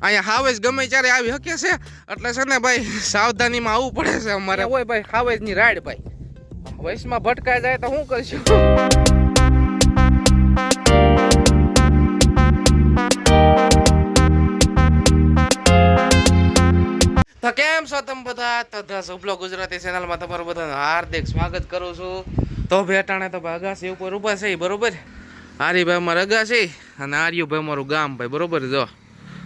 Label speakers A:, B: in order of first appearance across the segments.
A: અહીંયા હાવેજ ગમે ત્યારે આવી શકે છે એટલે છે ને ભાઈ સાવધાનીમાં આવવું પડે છે અમારે હોય ભાઈ હાવેજની રાઈડ ભાઈ વયસમાં ભટકાઈ જાય તો શું કરશું તો કેમ છો તમે બધા તો સુપલો ગુજરાતી ચેનલમાં તમારું બધાનું હાર્દિક સ્વાગત કરું છું તો ભેટાણે તો અગાસી ઉપર ઊભા છે બરોબર હારીભાઈ અમારા અગાસી અને આર્યુભાઈ અમારું ગામ ભાઈ બરોબર જો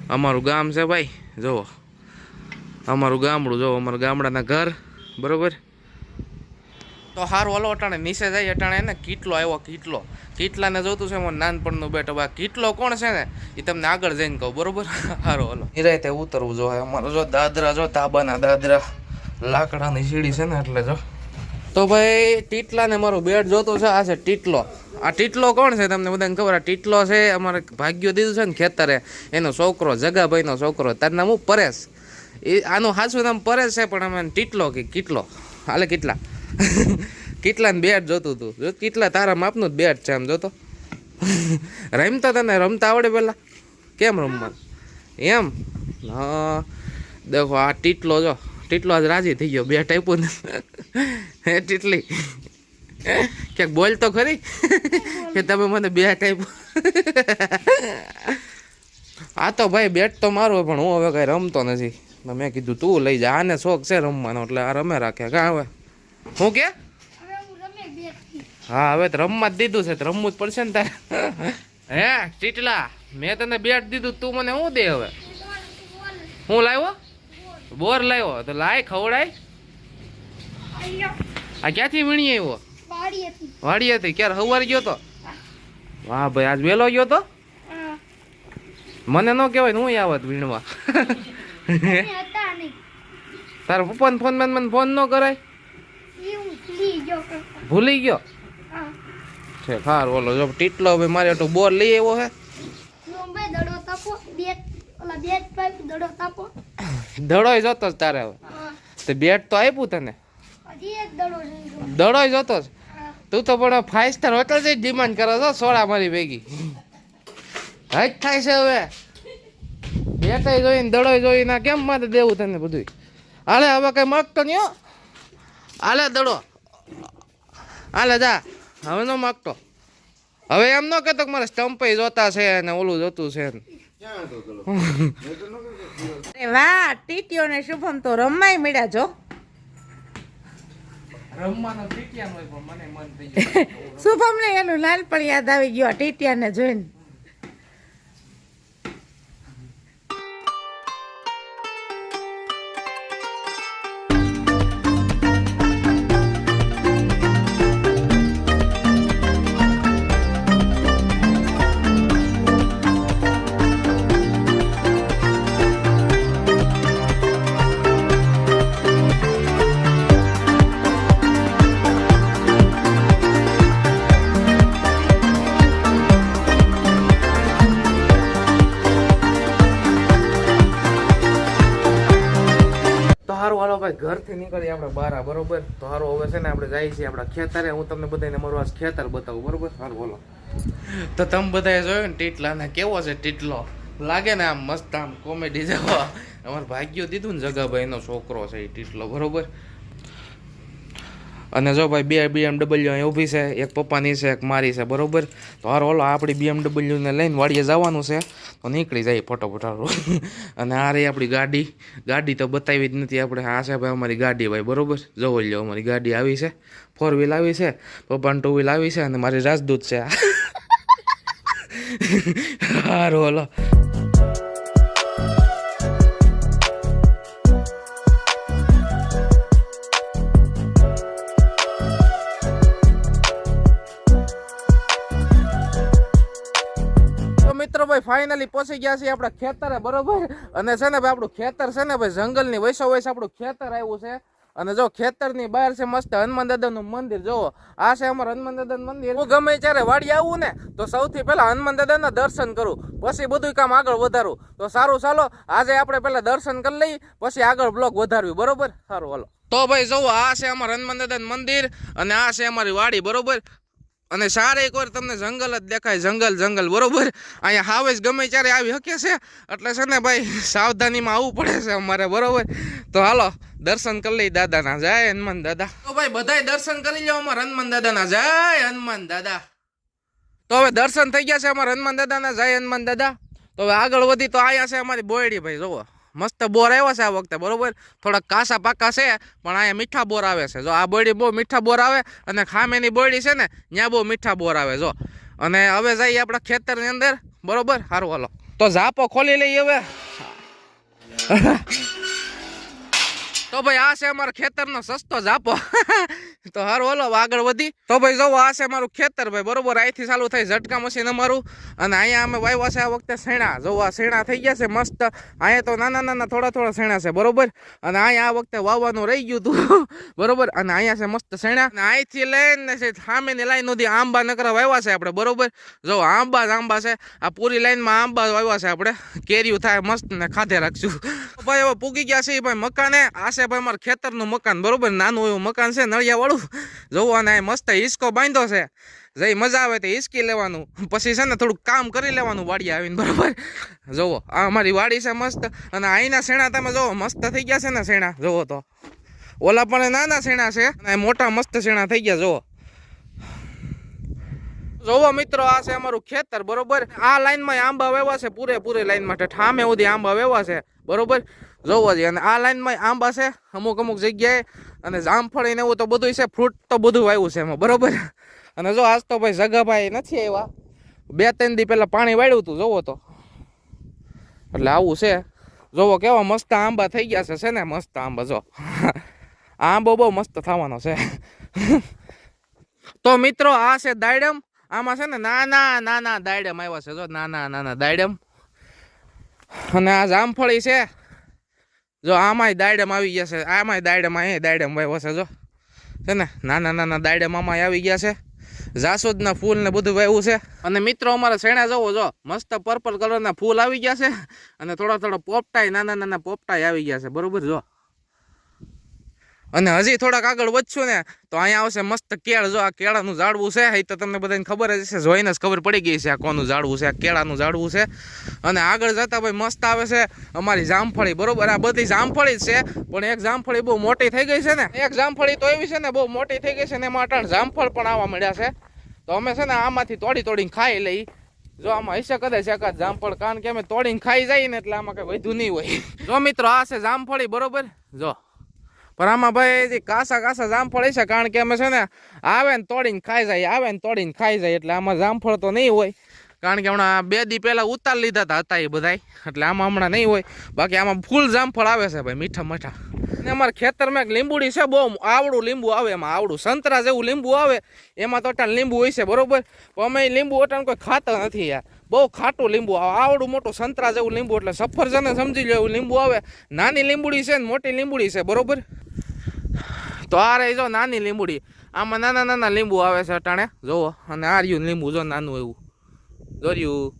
A: અમારું ગામ છે ભાઈ જુઓ અમારું ગામડું જો અમારા ગામડાના ઘર બરોબર તો સારું હલો અટાણે નીચે જાય અટાણે ને કીટલો આવ્યો કીટલાને જોતું છે અમારું નાનપણનું બેટો ભાઈ કીટલો કોણ છે ને એ તમને આગળ જઈને કહું બરોબર સારું હલો એ રીતે ઉતરવું જો અમારો જો દાદરા જો તાબાના દાદરા લાકડાની સીડી છે ને એટલે જો તો ભાઈ ટીટલાને મારું બેટ જોતું છે આ છે ટીટલો આ ટીટલો કોણ છે તમને બધાને ખબર આ ટીટલો છે અમારે ભાગ્યો દીધું છે ને ખેતરે એનો છોકરો જગાભાઈનો છોકરો તારું નામ હું પરેશ એ આનું સાચું નામ પરેશ છે પણ અમે ટીટલો કે કીટલો હાલે કેટલા કેટલાને બેટ જોતું હતું જો કેટલા તારા માપનું જ બેટ છે આમ જોતો રમતો તને રમતા આવડે પેલા કેમ રમવા એમ હા દેખો આ ટીટલો જો ટીટલો આજ રાજી થઈ ગયો બેટ આપ્યું ને હે ટીટલી ક્યાંક બોલ તો ખરી કે તમે મને બેટ આપ્યું આ તો ભાઈ બેટ તો મારું પણ હું હવે કઈ રમતો નથી મેં કીધું તું લઈ જા આને શોખ છે રમવાનો એટલે આ રમે રાખે કાં હવે હું કે હા હવે તો રમવા જ દીધું છે રમવું જ પડશે ને તારે હે ટીટલા મેં તને બેટ દીધું તું મને શું દે હવે હું લાવ્યો બોર લાવ્યો તો લાય ખવડાય આ ક્યાંથી વીણી આવ્યો વાડી હતી ક્યારે સવારે ગયો તો વાહ ભાઈ આજ વહેલો ગયો તો મને ન કહેવાય હું આવત વીણવા તારા પપ્પાને ફોન મને ફોન ન કરાય ભૂલી ગયો છે સારું ઓલો જો ટીટલો હવે મારે તો બોર લઈ આવ્યો હે દડોય જોતો જ તારે હવે તો બેટ તો આપ્યું તને દડોય જોતો જ તું તો પણ 5 સ્ટાર હોટલ જ ડિમાન્ડ કરો છો સોડા મારી ભેગી હજ થાય છે હવે બેટાઈ જોઈને દડોય જોઈને કેમ મારે દેવું તને બધું હાલે હવે કઈ માગતો નહીં હો હાલે દડો હાલે જા હવે ન માગતો હવે એમ ન કહેતો કે મારે સ્ટમ્પે જોતા છે ને ઓલું જોતું છે
B: વાહ ટીટીઓ ને શુભમ તો રમાય મળ્યા જો
A: રમવાનો ટીટિયાનો હોય પણ મને મન થઈ ગયું
B: શુભમ ને એનું નાનપણ યાદ આવી ગયું ટીટિયા ને જોઈને
A: ઘરથી નીકળી આપણે બહાર બરોબર તો સારું હવે છે ને આપણે જઈએ છીએ આપણા ખેતરે હું તમને બધાને મારું આ ખેતર બતાવું બરોબર સારું બોલો તો તમે બધાએ જોયું ને ટીટલાને કેવો છે ટીટલો લાગે ને આમ મસ્ત આમ કોમેડી જેવો અમારે ભાગ્યો દીધું ને જગાભાઈનો છોકરો છે એ ટીટલો બરોબર અને જો ભાઈ 2 BMW અહીં ઊભી છે એક પપ્પાની છે એક મારી છે બરોબર તો હારો ઓલો આપણી BMW ને લઈને વાડીએ જવાનું છે તો નીકળી જાય ફટોફટ અને આ રહી આપણી ગાડી તો બતાવી જ નથી આપણે આ છે ભાઈ અમારી ગાડી ભાઈ બરોબર જોવો લ્યો અમારી ગાડી આવી છે 4 વ્હીલ આવી છે પપ્પાને 2 વ્હીલ આવી છે અને મારી રાજદૂત છે હારો ઓલો મિત્રો ભાઈ ફાઇનલી પહોંચી ગયા છીએ આપણા ખેતરે બરોબર અને છે ને ભાઈ આપણું ખેતર છે ને ભાઈ જંગલની વૈસો વૈસ આપણું ખેતર આવ્યું છે અને જો ખેતરની બહાર છે મસ્ત હનુમાન દાદાનું મંદિર જોવો આ છે અમારું હનુમાન દાદાનું મંદિર હું ગમે ત્યારે વાડી આવું ને તો સૌથી પહેલા હનુમાન દાદાના દર્શન કરું પછી બધું કામ આગળ વધારું તો સારું ચાલો આજે આપણે પહેલા દર્શન કરી લઈ પછી આગળ બ્લોગ વધારવી બરોબર સારું હાલો તો ભાઈ જોવો આ છે અમારું હનુમાન દાદાનું મંદિર અને આ છે અમારી વાડી બરોબર અને સારે એક વાર તમને જંગલ જ દેખાય, જંગલ જંગલ, બરોબર. અહીંયા હાવેસ ગમે ત્યારે આવી શકે છે, એટલે છે ને ભાઈ સાવધાનીમાં આવવું પડે છે અમારે, બરોબર. તો હાલો દર્શન કરી લઈ દાદાના. જય હનુમાન દાદા. તો ભાઈ બધાય દર્શન કરી લો અમારા હનુમાન દાદાના. જય હનુમાન દાદા. તો હવે દર્શન થઈ ગયા છે અમારા હનુમાન દાદાના. જય હનુમાન દાદા. તો હવે આગળ વધી તો આયા છે અમારી બોયડી ભાઈ. જોવો મસ્ત બોર આવ્યા છે આ વખતે, બરોબર. થોડાક કાસા પાકા છે પણ અહીંયા મીઠા બોર આવે છે. જો આ બોયડી બહુ મીઠા બોર આવે, અને ખામેની બોયડી છે ને ત્યાં બહુ મીઠા બોર આવે. જો અને હવે જઈએ આપણા ખેતરની અંદર, બરોબર. સારું હાલો તો ઝાપો ખોલી લઈએ હવે. તો ભાઈ આ છે અમારા ખેતરનો સસ્તો ઝાપો. તો હારું હાલો આગળ વધી. તો ભાઈ જોવો આ છે મારું ખેતર ભાઈ, બરોબર. અહીંથી ચાલુ થાય ઝટકા મશીન અમારું. અને અહીંયા અમે વાવ્યા છે આ વખતે શેણા. જોવો આ શેણા થઈ ગયા છે મસ્ત. અહીંયા તો નાના નાના થોડા થોડા શેણા છે, બરોબર. અને અહીંયા આ વખતે વાવવાનું રહી ગયું હતું, બરોબર. અને અહીંયા છે મસ્ત શેણા. અને અહીંથી લઈને છે સામેની લાઈન સુધી આંબા નકરા વાવ્યા છે આપણે, બરોબર. જો આંબા જ આંબા છે. આ પૂરી લાઈનમાં આંબા વાવ્યા છે આપણે. કેરીયું થાય મસ્ત ને ખાધે રાખશું. ભાઈ હવે પૂગી ગયા છે ભાઈ મકાને. આ છે ભાઈ મારા ખેતરનું મકાન, બરોબર. નાનું એવું મકાન છે નળિયા વાળું. જોવો અને મસ્ત હિસકો બાંધ્યો છે. જઈ મજા આવે તો હિસકી લેવાનું, પછી છે ને થોડુંક કામ કરી લેવાનું વાડી આવીને, બરોબર. જોવો આ અમારી વાડી છે મસ્ત. અને અહીંના શેણા તમે જોવો મસ્ત થઈ ગયા છે ને શેણા. જોવો તો ઓલા પણ નાના શેણા છે અને મોટા મસ્ત શેણા થઈ ગયા. જોવો જોવો મિત્રો આ છે અમારું ખેતર, બરોબર. આ લાઈનમાં આંબા વેવા છે, પૂરેપૂરી લાઈનમાં ઠામે સુધી આંબા વેવા છે, બરોબર. જોવો જ. અને આ લાઈનમાં આંબા છે અમુક અમુક જગ્યાએ, અને જામફળી ને એવું તો બધું છે, ફ્રૂટ તો બધું વાવ્યું છે એમાં, બરોબર. અને જો આજ તો ભાઈ જગાભાઈ નથી આવ્યા, 2-3 દી પહેલા પાણી વાળ્યું હતું. જોવો તો એટલે આવું છે. જોવો કેવા મસ્ત આંબા થઈ ગયા છે ને મસ્ત આંબા. જો આંબો બહુ મસ્ત થવાનો છે. તો મિત્રો આ છે દાડમ. આમાં છે ને નાના નાના દાડમ આવ્યા છે. જો નાના નાના દાડમ. અને આ જામફળી છે. જો આમાંય દાડમ આવી ગયા છે. આમાંય દાડમ, અહીંયા દાડમ વાવ્યો છે. જો છે ને નાના નાના દાડમ આમાં આવી ગયા છે. જાસૂદના ફૂલ ને બધું વાવ્યું છે. અને મિત્રો અમારા શેણા જોવો, જો મસ્ત પર્પલ કલરના ફૂલ આવી ગયા છે. અને થોડા થોડા પોપટાઈ, નાના નાના પોપટાઈ આવી ગયા છે, બરોબર. જો અને હજી થોડાક આગળ વધશું ને તો અહીંયા આવશે મસ્ત કેળ. જો આ કેળાનું ઝાડવું છે, એ તો તમને બધાને ખબર જ છે, જોઈને જ ખબર પડી ગઈ છે આ કોનું ઝાડવું છે. આ કેળાનું ઝાડવું છે. અને આગળ જતા ભાઈ મસ્ત આવે છે અમારી જામફળી, બરોબર. આ બધી જામફળી જ છે, પણ એક જામફળી બહુ મોટી થઈ ગઈ છે ને. એક જામફળી તો એવી છે ને બહુ મોટી થઈ ગઈ છે ને, એમાં અટાણ જામફળ પણ આવવા મળ્યા છે. તો અમે છે ને આમાંથી તોડીને ખાઈ લઈ. જો આમાં હશે કદાચ એકાદ જામફળ, કારણ કે અમે તોડીને ખાઈ જઈએ ને એટલે આમાં કઈ વધુ નહીં હોય. જો મિત્રો આ છે જામફળી, બરોબર. જો પણ આમાં ભાઈ કાસા જામફળ છે, કારણ કે અમે છે ને આવે ને તોડીને ખાઈ જાય, આવે ને તોડીને ખાઈ જાય, એટલે આમાં જામફળ તો નહીં હોય. કારણ કે હમણાં 2 દી પહેલા ઉતાર લીધા હતા એ બધાય, એટલે આમાં હમણાં નહીં હોય. બાકી આમાં ફૂલ જામફળ આવે છે ભાઈ, મીઠા મીઠા. અને અમારા ખેતરમાં એક લીંબુડી છે, બહુ આવડું લીંબુ આવે એમાં, આવડું સંતરા જેવું લીંબુ આવે એમાં. તો અટાણ લીંબુ હોય છે, બરોબર. પણ અમે લીંબુ અટાણ કોઈ ખાતા નથી યાર, બહુ ખાટું લીંબુ આવે. આવડું મોટું સંતરા જેવું લીંબુ, એટલે સફરજન સમજી લો એવું લીંબુ આવે. નાની લીંબુડી છે ને મોટી લીંબુડી છે, બરોબર. તો આ રહી જો નાની લીંબુડી. આમાં નાના નાના લીંબુ આવે છે અટાણે, જોવો. અને આ રહ્યું લીંબુ, જો નાનું એવું દોર્યું.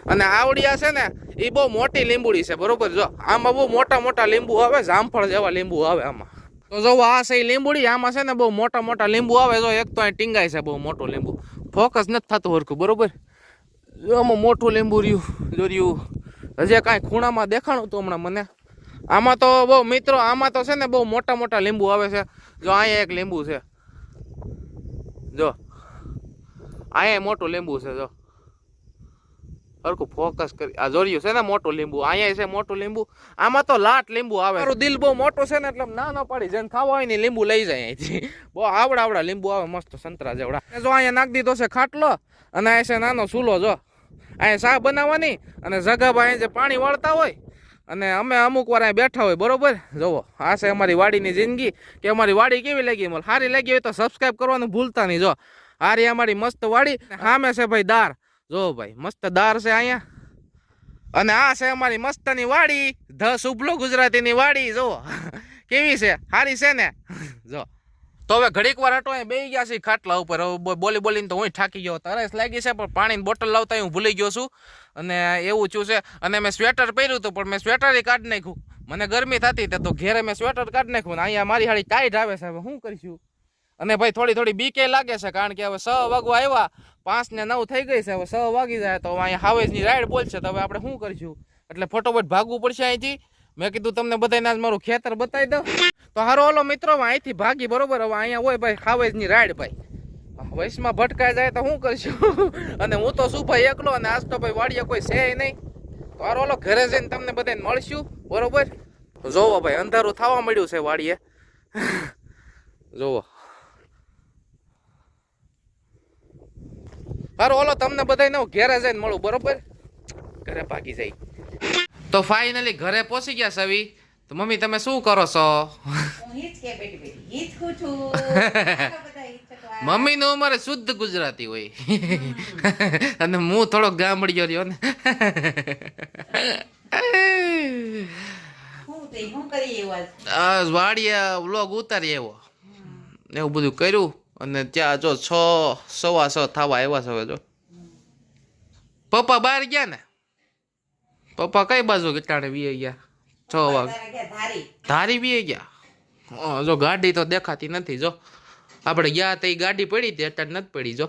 A: અને આવડિયા છે ને એ બહુ મોટી લીંબુડી છે, બરોબર. જો આમાં બહુ મોટા મોટા લીંબુ આવે, જામફળ જેવા લીંબુ આવે આમાં. તો જો આ છે લીંબુડી. આમાં છે ને બહુ મોટા મોટા લીંબુ આવે. જો એક તો અહીં ટીંગાય છે બહુ મોટું લીંબુ, ફોકસ નથી થતું હરખું, બરોબર. જો આમાં મોટું લીંબુ રહ્યું, દોર્યું. હજી કાંઈ ખૂણામાં દેખાણું હતું હમણાં મને. આમાં તો બહુ મિત્રો, આમાં તો છે ને બહુ મોટા મોટા લીંબુ આવે છે. જો અહીંયા એક લીંબુ છે, જો અહીંયા મોટું લીંબુ છે. જો હરખું ફોકસ કરી, આ જોર્યું છે ને મોટું લીંબુ. અહીંયા છે મોટું લીંબુ. આમાં તો લાટ લીંબુ આવે. મારું દિલ બહુ મોટું છે ને એટલે ના ન પાડી, જેને ખાવા હોય ને લીંબુ લઈ જાય અહીંથી. બહુ આવડા લીંબુ આવે મસ્ત સંતરા જેવડા. જો અહીંયા નાખી દીધો છે ખાટલો, અને આ છે નાનો ચૂલો. જો અહીંયા ચા બનાવવાની, અને જગાભાઈ જે પાણી વાળતા હોય, અને અમે અમુક વાર અહીં બેઠા હોય, બરોબર. જોવો આ છે અમારી વાડીની જિંદગી. કે અમારી વાડી કેવી લાગી, મને સારી લાગી હોય તો સબસ્ક્રાઈબ કરવાનું ભૂલતા નહીં. જો આ રહી અમારી મસ્ત વાડી. સામે છે ભાઈ દાર. જો ભાઈ મસ્ત દાર છે અહીંયા. અને આ છે અમારી મસ્તની વાડી, ધ શુભલો ગુજરાતીની વાડી. જો કેવી છે, સારી છે ને. જો તો હવે ઘડીક વાર હટો અહીં બેસી ગયા છે ખાટલા ઉપર. બોલી બોલીને તો હું થાકી ગયો, તરસ લાગી છે, પણ પાણીની બોટલ લાવતા હું ભૂલી ગયો છું. અને એવું છું છે. અને મેં સ્વેટર પહેર્યું હતું, પણ મેં સ્વેટર કાઢી નાખ્યું. મને ગરમી થતી તો ઘેરે મેં સ્વેટર કાઢી નાખ્યું. ને અહીંયા મારી હાડી ટાઈટ આવે છે, હવે શું કરીશું. અને ભાઈ થોડી થોડી બીકે લાગે છે, કારણ કે હવે 6 વાગવા આવ્યા, 5 ને 9 થઈ ગઈ છે. હવે 6 વાગી જાય તો અહીંયા હાવેજની રાઈડ બોલશે, તો હવે આપણે શું કરીશું? એટલે ફટોફટ ભાગવું પડશે અહીંથી. મેં કીધું તમને બધાને આજ મારું ખેતર બતાવી દઉં. તો હારો ઓલો મિત્રો અહીંથી ભાગી, બરોબર. હવે અહીંયા હોય ભાઈ હાવેજની રાઈડ. ભાઈ વયસમાં ભટકાઈ જાય તો શું કરશું? અને હું તો શું ભાઈ એકલો, અને આજ તો ભાઈ વાડીએ કોઈ છે નહીં. તો હારો ઓલો ઘરે જઈને તમને બધાને મળશું, બરોબર. જોવો ભાઈ અંધારું થવા મળ્યું છે વાડીએ. જોવો હારો ઓલો તમને બધાને ઘરે જઈને મળું, બરોબર. ઘરે ભાગી જાય. તો ફાઇનલી ઘરે પહોંચી ગયા સવી. તો મમ્મી તમે શું કરો છો?
B: હું હિચ કે બેટી બેટી હિચકું છું. ચાલો બધા હિચકવા.
A: મમ્મી નું અમારે શુદ્ધ ગુજરાતી હોય અને હું થોડો ગામડિયો રહ્યો ને.
B: હું કરી એવું આજ?
A: આ વાડિયા વ્લોગ ઉતારી આવ્યો, એવું બધું કર્યું. અને ત્યાં જો 6 સવા 6 થવા આવ્યા છે. હવે જો પપ્પા બહાર ગયા ને. પપ્પા કઈ બાજુ ગીટાણે વીએ ગયા? 6 વાગે
B: તારે કે ધારી.
A: ધારી વીએ ગયા. જો ગાડી તો દેખાતી નથી. જો આપણે ગયા તો ગાડી પડી હતી, અત્યારે નથી પડી. જો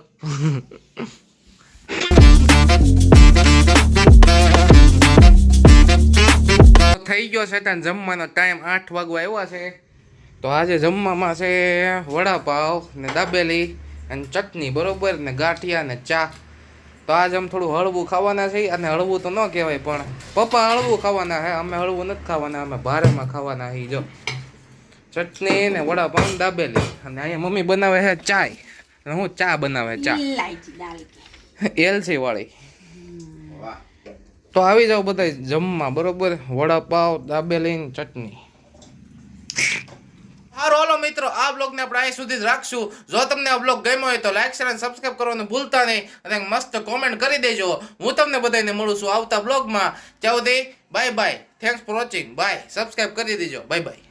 A: થઈ ગયો છે ત્યાં જમવાનો ટાઈમ. 8 વાગવા આવ્યા છે. તો આજે જમવામાં છે વડાપાવ ને દાબેલી અને ચટણી, બરોબર, ને ગાંઠિયા ને ચા. તો આજે અમે થોડું હળવું ખાવાના છે. અને હળવું તો ન કહેવાય, પણ પપ્પા હળવું ખાવાના છે, અમે હળવું નથી ખાવાના, અમે ભારેમાં ખાવાના છે. જો ચટણી ને વડાપાવ ને દાબેલી. અને અહીંયા મમ્મી બનાવે છે ચાય. અને હું ચા બનાવે ચા
B: ઇલાયચી ડાલ
A: એલસી વાળી. તો આવી જાવ બધા જમવા, બરોબર. વડાપાવ દાબેલી ને ચટણી. હારો હાલો મિત્રો, આ બ્લોગને આપણે અહીં સુધી જ રાખશું. જો તમને આ બ્લોગ ગમ્યો હોય તો લાઈક શેર અને સબસ્ક્રાઇબ કરવાનું ભૂલતા નહીં. અને મસ્ત કોમેન્ટ કરી દેજો. હું તમને બધાને મળું છું આવતા બ્લોગમાં. ત્યાં સુધી bye bye. Thanks for watching. Bye. Subscribe કરી દેજો. Bye by.